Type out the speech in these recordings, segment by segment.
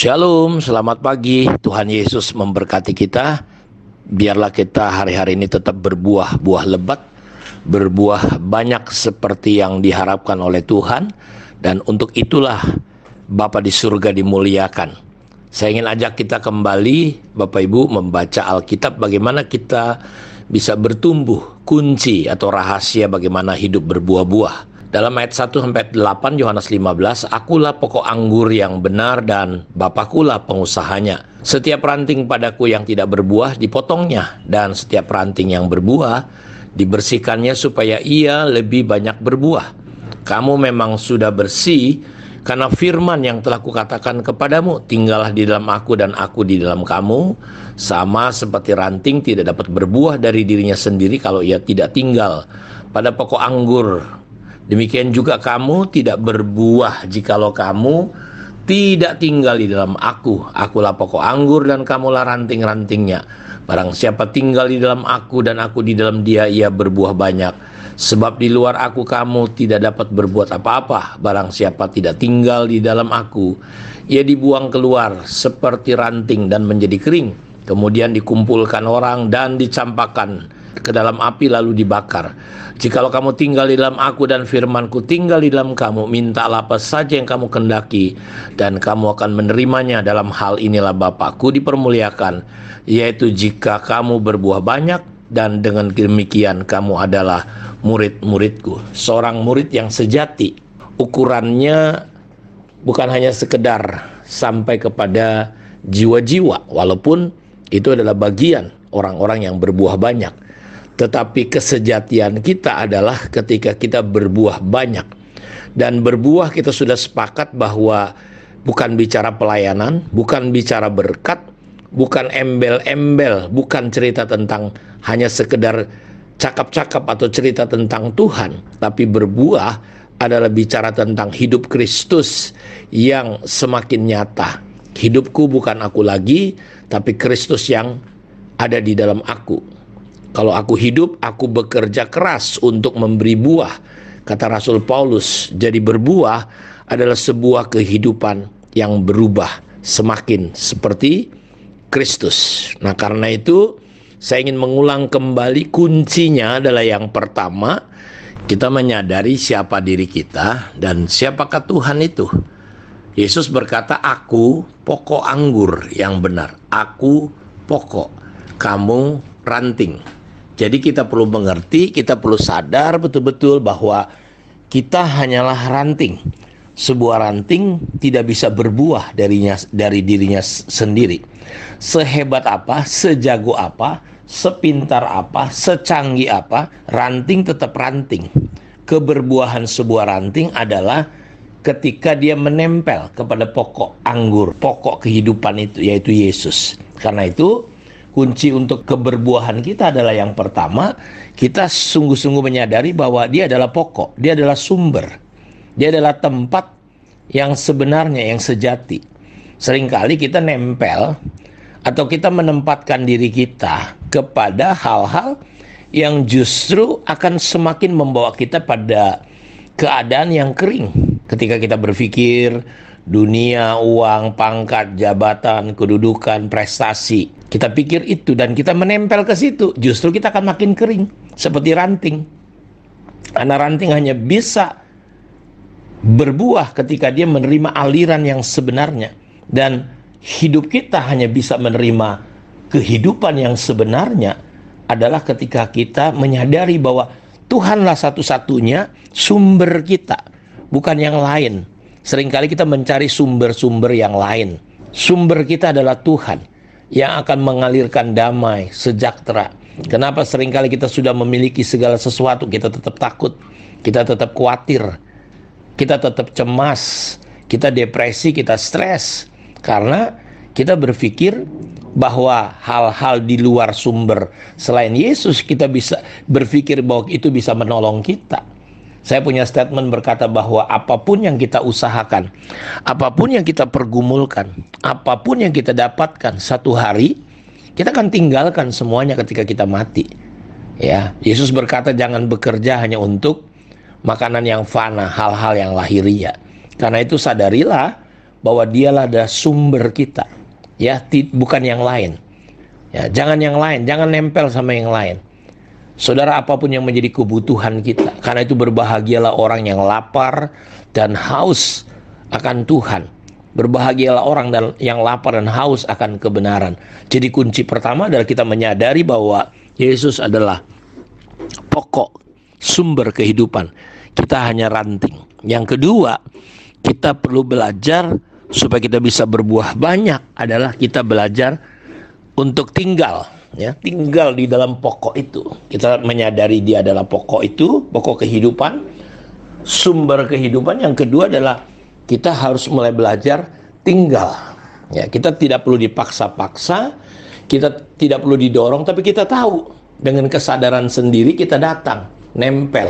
Shalom, selamat pagi. Tuhan Yesus memberkati kita. Biarlah kita hari-hari ini tetap berbuah lebat, berbuah banyak seperti yang diharapkan oleh Tuhan. Dan untuk itulah Bapa di surga dimuliakan. Saya ingin ajak kita kembali, Bapak Ibu, membaca Alkitab, bagaimana kita bisa bertumbuh, kunci atau rahasia bagaimana hidup berbuah-buah. Dalam ayat 1-8 Yohanes 15, akulah pokok anggur yang benar dan Bapakulah pengusahanya. Setiap ranting padaku yang tidak berbuah dipotongnya, dan setiap ranting yang berbuah dibersihkannya supaya ia lebih banyak berbuah. Kamu memang sudah bersih karena firman yang telah kukatakan kepadamu. Tinggallah di dalam aku dan aku di dalam kamu. Sama seperti ranting tidak dapat berbuah dari dirinya sendiri kalau ia tidak tinggal pada pokok anggur. Demikian juga kamu tidak berbuah jikalau kamu tidak tinggal di dalam aku. Akulah pokok anggur dan kamulah ranting-rantingnya. Barang siapa tinggal di dalam aku dan aku di dalam dia, ia berbuah banyak. Sebab di luar aku kamu tidak dapat berbuat apa-apa. Barang siapa tidak tinggal di dalam aku, ia dibuang keluar seperti ranting dan menjadi kering. Kemudian dikumpulkan orang dan dicampakkan ke dalam api lalu dibakar. Jikalau kamu tinggal di dalam aku dan firmanku tinggal di dalam kamu, mintalah apa saja yang kamu kendaki dan kamu akan menerimanya. Dalam hal inilah Bapakku dipermuliakan, yaitu jika kamu berbuah banyak, dan dengan demikian kamu adalah murid-muridku. Seorang murid yang sejati ukurannya bukan hanya sekedar sampai kepada jiwa-jiwa, walaupun itu adalah bagian orang-orang yang berbuah banyak. Tetapi kesejatian kita adalah ketika kita berbuah banyak. Dan berbuah kita sudah sepakat bahwa bukan bicara pelayanan, bukan bicara berkat, bukan embel-embel, bukan cerita tentang hanya sekedar cakap-cakap atau cerita tentang Tuhan. Tapi berbuah adalah bicara tentang hidup Kristus yang semakin nyata. Hidupku bukan aku lagi, tapi Kristus yang ada di dalam aku. Kalau aku hidup, aku bekerja keras untuk memberi buah. Kata Rasul Paulus, jadi berbuah adalah sebuah kehidupan yang berubah semakin seperti Kristus. Nah, karena itu saya ingin mengulang kembali, kuncinya adalah yang pertama, kita menyadari siapa diri kita dan siapakah Tuhan itu. Yesus berkata, aku pokok anggur yang benar. Aku pokok, kamu ranting. Jadi kita perlu mengerti, kita perlu sadar betul-betul bahwa kita hanyalah ranting. Sebuah ranting tidak bisa berbuah dari dirinya sendiri. Sehebat apa, sejago apa, sepintar apa, secanggih apa, ranting tetap ranting. Keberbuahan sebuah ranting adalah ketika dia menempel kepada pokok anggur, pokok kehidupan itu, yaitu Yesus. Karena itu kunci untuk keberbuahan kita adalah yang pertama, kita sungguh-sungguh menyadari bahwa dia adalah pokok, dia adalah sumber, dia adalah tempat yang sebenarnya, yang sejati. Seringkali kita nempel atau kita menempatkan diri kita kepada hal-hal yang justru akan semakin membawa kita pada keadaan yang kering. Ketika kita berpikir dunia, uang, pangkat, jabatan, kedudukan, prestasi, kita pikir itu dan kita menempel ke situ, justru kita akan makin kering seperti ranting. Karena ranting hanya bisa berbuah ketika dia menerima aliran yang sebenarnya, dan hidup kita hanya bisa menerima kehidupan yang sebenarnya adalah ketika kita menyadari bahwa Tuhanlah satu-satunya sumber kita, bukan yang lain. Seringkali kita mencari sumber-sumber yang lain. Sumber kita adalah Tuhan yang akan mengalirkan damai, sejahtera. Kenapa seringkali kita sudah memiliki segala sesuatu, kita tetap takut, kita tetap khawatir, kita tetap cemas, kita depresi, kita stres. Karena kita berpikir bahwa hal-hal di luar sumber selain Yesus, kita bisa berpikir bahwa itu bisa menolong kita. Saya punya statement berkata bahwa apapun yang kita usahakan, apapun yang kita pergumulkan, apapun yang kita dapatkan, satu hari kita akan tinggalkan semuanya ketika kita mati. Ya, Yesus berkata jangan bekerja hanya untuk makanan yang fana, hal-hal yang lahiriah. Karena itu sadarilah bahwa dialah adalah sumber kita, ya, bukan yang lain. Ya, jangan yang lain, jangan nempel sama yang lain. Saudara, apapun yang menjadi kebutuhan kita, karena itu berbahagialah orang yang lapar dan haus akan Tuhan. Berbahagialah orang yang lapar dan haus akan kebenaran. Jadi kunci pertama adalah kita menyadari bahwa Yesus adalah pokok sumber kehidupan. Kita hanya ranting. Yang kedua, kita perlu belajar supaya kita bisa berbuah banyak, adalah kita belajar untuk tinggal, ya, tinggal di dalam pokok itu. Kita menyadari dia adalah pokok itu, pokok kehidupan, sumber kehidupan. Yang kedua adalah kita harus mulai belajar tinggal. Ya, kita tidak perlu dipaksa-paksa, kita tidak perlu didorong, tapi kita tahu dengan kesadaran sendiri kita datang, nempel.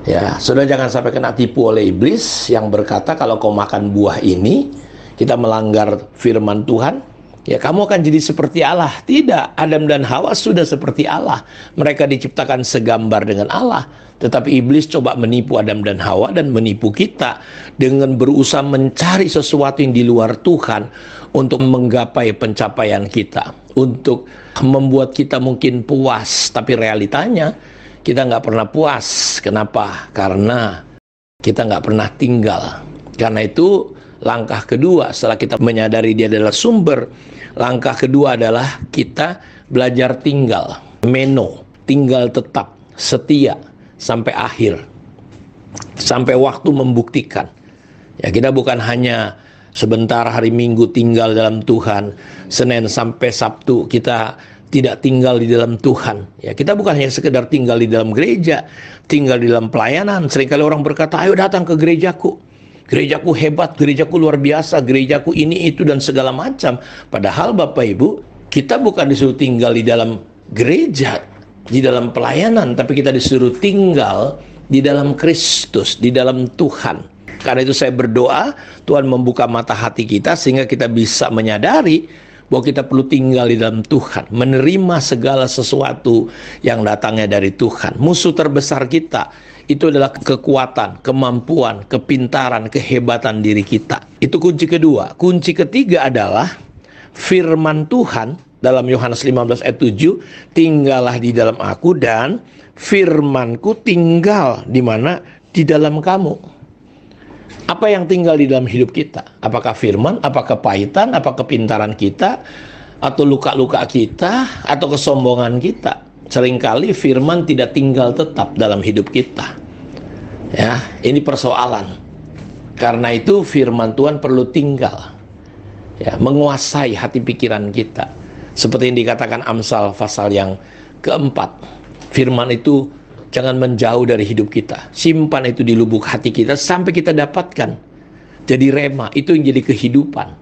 Ya, saudara jangan sampai kena tipu oleh iblis yang berkata kalau kau makan buah ini, kita melanggar firman Tuhan, ya kamu akan jadi seperti Allah. Tidak, Adam dan Hawa sudah seperti Allah. Mereka diciptakan segambar dengan Allah. Tetapi iblis coba menipu Adam dan Hawa dan menipu kita dengan berusaha mencari sesuatu yang di luar Tuhan untuk menggapai pencapaian kita, untuk membuat kita mungkin puas. Tapi realitanya kita nggak pernah puas. Kenapa? Karena kita nggak pernah tinggal. Karena itu langkah kedua setelah kita menyadari dia adalah sumber, langkah kedua adalah kita belajar tinggal. Meno, tinggal tetap, setia sampai akhir, sampai waktu membuktikan. Ya, kita bukan hanya sebentar hari Minggu tinggal dalam Tuhan, Senin sampai Sabtu kita tidak tinggal di dalam Tuhan. Ya, kita bukan hanya sekedar tinggal di dalam gereja, tinggal di dalam pelayanan. Seringkali orang berkata, ayo datang ke gerejaku. Gerejaku hebat, gerejaku luar biasa, gerejaku ini, itu, dan segala macam. Padahal Bapak Ibu, kita bukan disuruh tinggal di dalam gereja, di dalam pelayanan, tapi kita disuruh tinggal di dalam Kristus, di dalam Tuhan. Karena itu saya berdoa, Tuhan membuka mata hati kita sehingga kita bisa menyadari bahwa kita perlu tinggal di dalam Tuhan, menerima segala sesuatu yang datangnya dari Tuhan. Musuh terbesar kita itu adalah kekuatan, kemampuan, kepintaran, kehebatan diri kita. Itu kunci kedua. Kunci ketiga adalah firman Tuhan dalam Yohanes 15 ayat 7, tinggallah di dalam aku dan firmanku tinggal di mana? Di dalam kamu. Apa yang tinggal di dalam hidup kita? Apakah firman, apakah kepahitan, apakah kepintaran kita, atau luka-luka kita, atau kesombongan kita? Seringkali firman tidak tinggal tetap dalam hidup kita. Ya, ini persoalan. Karena itu firman Tuhan perlu tinggal, ya, menguasai hati pikiran kita. Seperti yang dikatakan Amsal pasal yang keempat. Firman itu jangan menjauh dari hidup kita. Simpan itu di lubuk hati kita sampai kita dapatkan. Jadi rema, itu yang jadi kehidupan.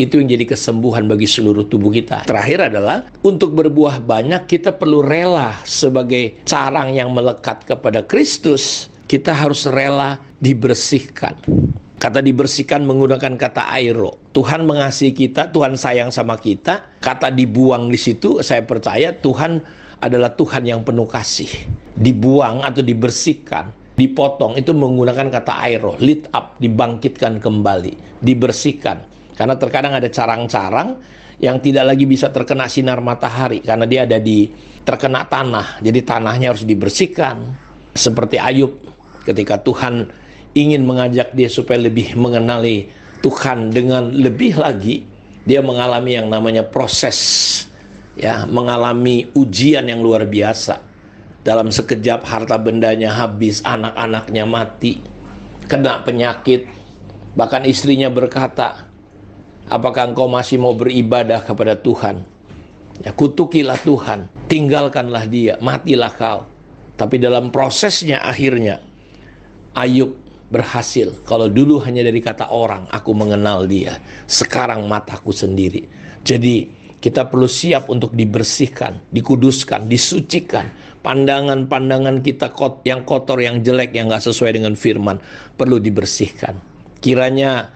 Itu yang jadi kesembuhan bagi seluruh tubuh kita. Terakhir adalah untuk berbuah banyak kita perlu rela sebagai carang yang melekat kepada Kristus. Kita harus rela dibersihkan. Kata dibersihkan menggunakan kata airo. Tuhan mengasihi kita, Tuhan sayang sama kita. Kata dibuang di situ, saya percaya Tuhan adalah Tuhan yang penuh kasih. Dibuang atau dibersihkan, dipotong, itu menggunakan kata airo. Lit up, dibangkitkan kembali, dibersihkan. Karena terkadang ada carang-carang yang tidak lagi bisa terkena sinar matahari karena dia ada terkena tanah. Jadi tanahnya harus dibersihkan. Seperti Ayub ketika Tuhan ingin mengajak dia supaya lebih mengenali Tuhan dengan lebih lagi, dia mengalami yang namanya proses, ya, mengalami ujian yang luar biasa. Dalam sekejap harta bendanya habis, anak-anaknya mati, kena penyakit. Bahkan istrinya berkata, apakah engkau masih mau beribadah kepada Tuhan? Ya, kutukilah Tuhan, tinggalkanlah dia, matilah kau. Tapi dalam prosesnya akhirnya Ayub berhasil. Kalau dulu hanya dari kata orang, aku mengenal dia. Sekarang mataku sendiri. Jadi kita perlu siap untuk dibersihkan, dikuduskan, disucikan. Pandangan-pandangan kita yang kotor, yang jelek, yang gak sesuai dengan firman perlu dibersihkan. Kiranya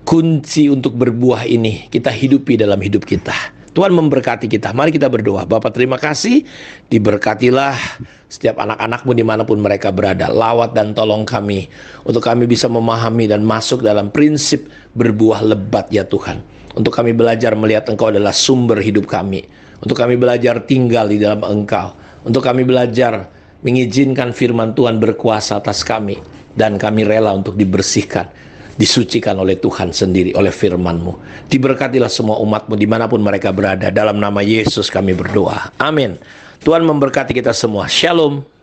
kunci untuk berbuah ini kita hidupi dalam hidup kita. Tuhan memberkati kita. Mari kita berdoa. Bapa, terima kasih. Diberkatilah setiap anak-anak-Mu dimanapun mereka berada. Lawat dan tolong kami, untuk kami bisa memahami dan masuk dalam prinsip berbuah lebat ya Tuhan. Untuk kami belajar melihat Engkau adalah sumber hidup kami. Untuk kami belajar tinggal di dalam Engkau. Untuk kami belajar mengizinkan firman Tuhan berkuasa atas kami. Dan kami rela untuk dibersihkan, disucikan oleh Tuhan sendiri, oleh firman-Mu. Diberkatilah semua umat-Mu dimanapun mereka berada. Dalam nama Yesus kami berdoa. Amin. Tuhan memberkati kita semua. Shalom.